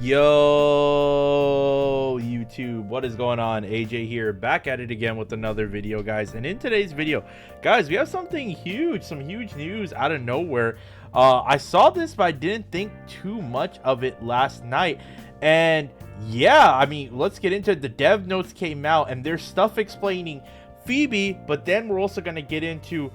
Yo, YouTube, what is going on? AJ here, back at it again with another video, guys. And in today's video, guys, we have something huge, some huge news out of nowhere. I saw this, but I didn't think too much of it last night. And yeah, I mean, let's get into it. The dev notes came out, and there's stuff explaining Phoebe, but then we're also going to get into,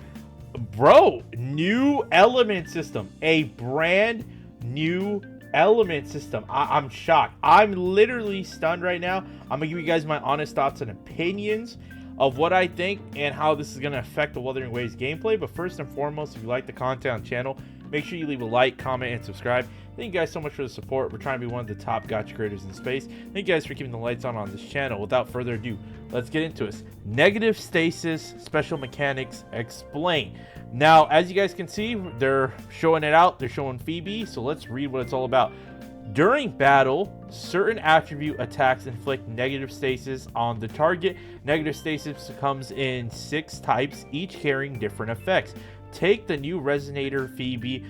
bro, new element system, a brand new element system. I'm shocked. I'm literally stunned right now. I'm gonna give you guys my honest thoughts and opinions of what I think and how this is gonna affect the Wuthering Waves gameplay. But first and foremost, if you like the content on the channel, make sure you leave a like, comment, and subscribe. Thank you guys so much for the support. We're trying to be one of the top gacha creators in space. Thank you guys for keeping the lights on this channel. Without further ado, let's get into this. Negative stasis, special mechanics, explain. Now, as you guys can see, they're showing it out. They're showing Phoebe. So let's read what it's all about. During battle, certain attribute attacks inflict negative stasis on the target. Negative stasis comes in 6 types, each carrying different effects. Take the new Resonator Phoebe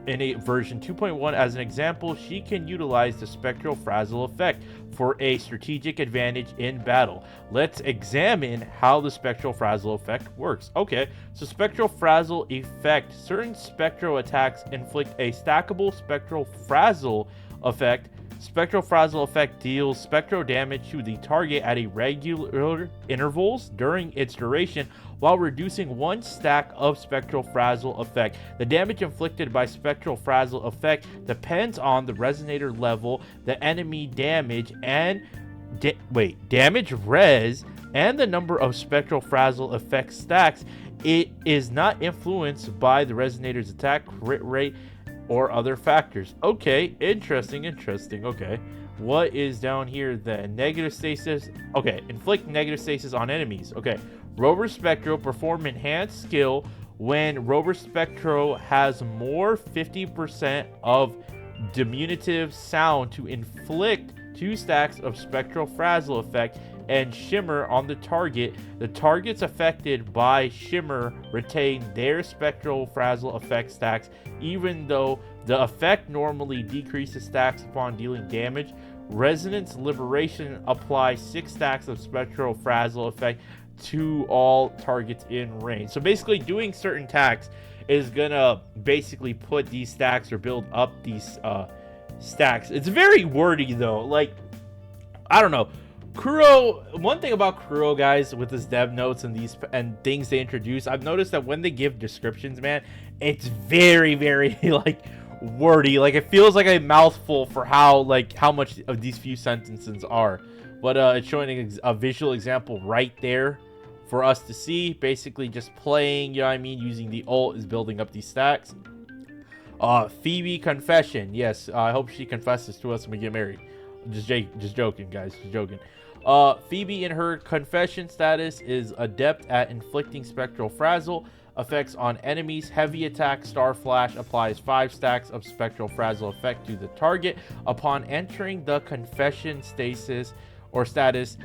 in a version 2.1 as an example. She can utilize the Spectro frazzle effect for a strategic advantage in battle. Let's examine how the Spectro frazzle effect works. Okay, so Spectro frazzle effect. Certain Spectro attacks inflict a stackable Spectro frazzle effect. Spectro frazzle effect deals spectro damage to the target at a regular intervals during its duration, while reducing 1 stack of spectral frazzle effect. The damage inflicted by spectral frazzle effect depends on the resonator level, the enemy damage, and damage res, and the number of spectral frazzle effect stacks. It is not influenced by the resonator's attack crit rate or other factors. Okay, interesting. Okay, what is down here then? Negative stasis. Okay, inflict negative stasis on enemies. Okay, Rover Spectro perform enhanced skill when Rover Spectro has more 50% of diminutive sound to inflict 2 stacks of spectral frazzle effect and shimmer on the target. The targets affected by shimmer retain their spectral frazzle effect stacks, even though the effect normally decreases stacks upon dealing damage. Resonance Liberation applies 6 stacks of spectral frazzle effect to all targets in range. So basically, doing certain attacks is gonna basically put these stacks or build up these stacks. It's very wordy though. Like, I don't know. Kuro, one thing about Kuro, guys, with his dev notes and these and things they introduce, I've noticed that when they give descriptions, man, it's very like wordy. Like, it feels like a mouthful for how much of these few sentences are. But it's showing a visual example right there for us to see. Basically just playing, you know what I mean, using the ult is building up these stacks. Phoebe confession. Yes, I hope she confesses to us when we get married. Just joking, guys. Just joking. Phoebe in her confession status is adept at inflicting spectral frazzle effects on enemies. Heavy attack Star Flash applies 5 stacks of spectral frazzle effect to the target. Upon entering the confession stasis or status,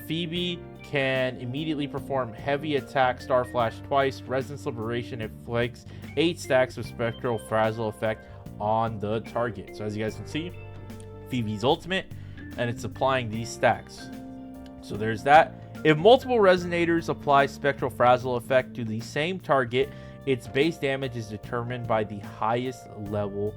Phoebe can immediately perform heavy attack Star Flash twice. Resonance Liberation inflicts 8 stacks of spectral frazzle effect on the target. So as you guys can see, Phoebe's ultimate, and it's applying these stacks. So there's that. If multiple resonators apply spectral frazzle effect to the same target, its base damage is determined by the highest level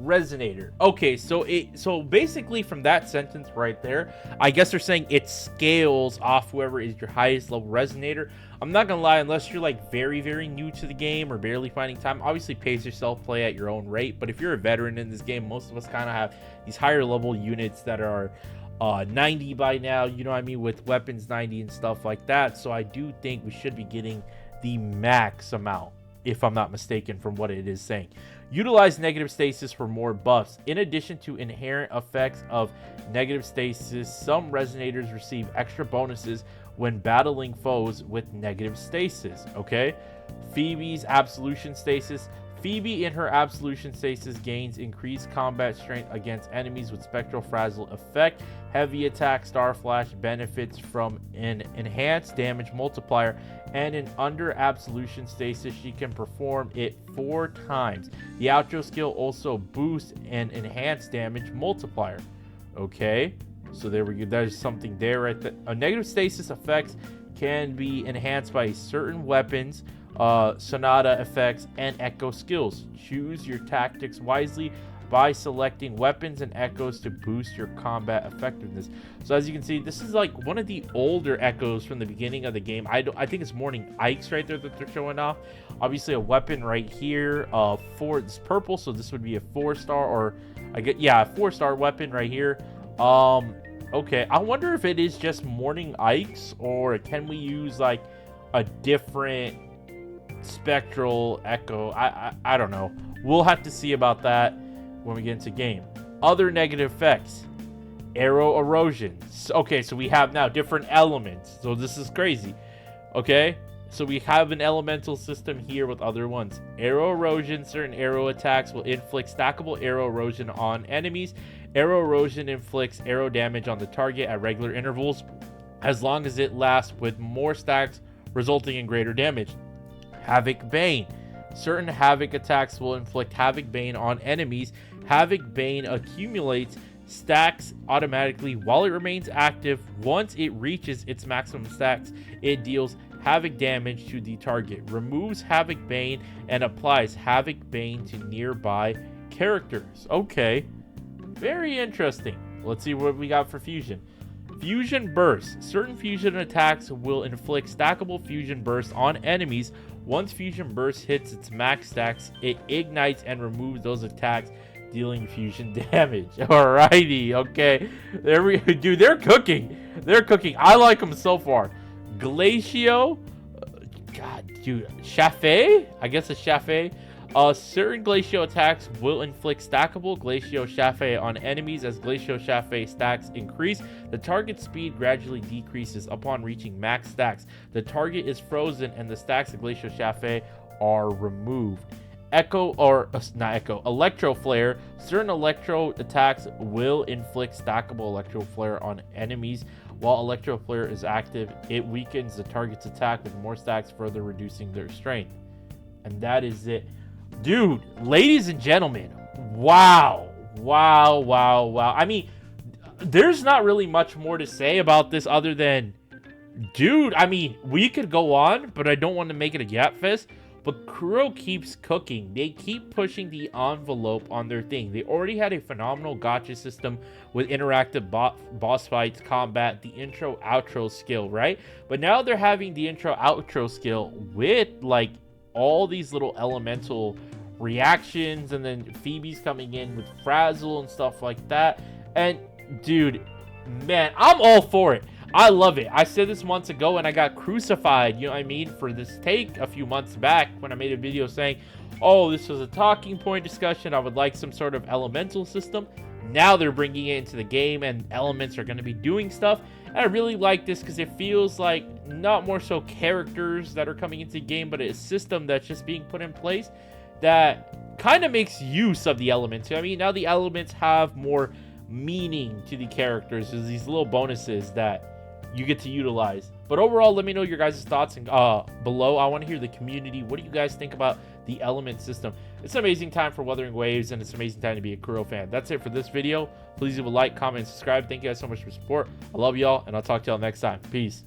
resonator. Okay, so basically from that sentence right there, I guess they're saying it scales off whoever is your highest level resonator. I'm not gonna lie, unless you're like very new to the game or barely finding time, obviously pace yourself, play at your own rate. But if you're a veteran in this game, most of us kind of have these higher level units that are 90 by now, you know what I mean, with weapons 90 and stuff like that. So I do think we should be getting the max amount, if I'm not mistaken, from what it is saying. Utilize negative stasis for more buffs. In addition to inherent effects of negative stasis, some resonators receive extra bonuses when battling foes with negative stasis. Okay, Phoebe's absolution stasis. Phoebe in her absolution stasis gains increased combat strength against enemies with spectral frazzle effect. Heavy attack star flash benefits from an enhanced damage multiplier, and in under absolution stasis she can perform it 4 times. The outro skill also boosts an enhanced damage multiplier. Okay, so there we go. There's something there right there. A negative stasis effects can be enhanced by certain weapons, sonata effects, and echo skills. Choose your tactics wisely by selecting weapons and echoes to boost your combat effectiveness. So as you can see, this is like one of the older echoes from the beginning of the game. I think it's Morning Ike's right there that they're showing off. Obviously a weapon right here, for this purple, so this would be a 4-star, or I get, yeah, a 4-star weapon right here. Okay, I wonder if it is just Morning Ike's, or can we use like a different spectral echo? I don't know. We'll have to see about that when we get into game. Other negative effects: arrow erosion. Okay, so we have now different elements, so this is crazy. Okay, so we have an elemental system here with other ones. Arrow erosion: certain arrow attacks will inflict stackable arrow erosion on enemies. Arrow erosion inflicts arrow damage on the target at regular intervals, as long as it lasts, with more stacks resulting in greater damage. Havoc Bane: certain Havoc attacks will inflict Havoc Bane on enemies. Havoc Bane accumulates stacks automatically while it remains active. Once it reaches its maximum stacks, it deals Havoc damage to the target, removes Havoc Bane, and applies Havoc Bane to nearby characters. Okay, very interesting. Let's see what we got for fusion. Fusion Burst: certain fusion attacks will inflict stackable fusion bursts on enemies. Once fusion burst hits its max stacks, it ignites and removes those attacks, dealing fusion damage. Alrighty, okay. There we go. Dude, they're cooking. They're cooking. I like them so far. Glacio. God, dude. Chaffee? I guess it's Chaffee. Certain Glacio attacks will inflict stackable Glacio Chaffee on enemies. As Glacio Chaffee stacks increase, the target speed gradually decreases upon reaching max stacks. The target is frozen and the stacks of Glacio Chaffee are removed. Electro Flare: certain electro attacks will inflict stackable electro flare on enemies. While electro flare is active, it weakens the target's attack with more stacks, further reducing their strength. And that is it. Dude, ladies and gentlemen, wow. I mean, there's not really much more to say about this other than, dude, I mean, we could go on, but I don't want to make it a gap fest. But Kuro keeps cooking. They keep pushing the envelope on their thing. They already had a phenomenal gacha system with interactive boss fights, combat, the intro outro skill, right? But now they're having the intro outro skill with like all these little elemental reactions, and then Phoebe's coming in with frazzle and stuff like that. And dude, man, I'm all for it. I love it. I said this months ago and I got crucified, you know what I mean, for this take a few months back when I made a video saying, oh, this was a talking point discussion, I would like some sort of elemental system. Now they're bringing it into the game and elements are going to be doing stuff. And I really like this because it feels like not more so characters that are coming into the game, but a system that's just being put in place that kind of makes use of the elements. I mean, now the elements have more meaning to the characters. There's these little bonuses that you get to utilize. But overall, let me know your guys' thoughts and below. I want to hear the community. What do you guys think about the element system? It's an amazing time for Wuthering Waves, and it's an amazing time to be a Kuro fan. That's it for this video. Please leave a like, comment, and subscribe. Thank you guys so much for support. I love y'all, and I'll talk to y'all next time. Peace.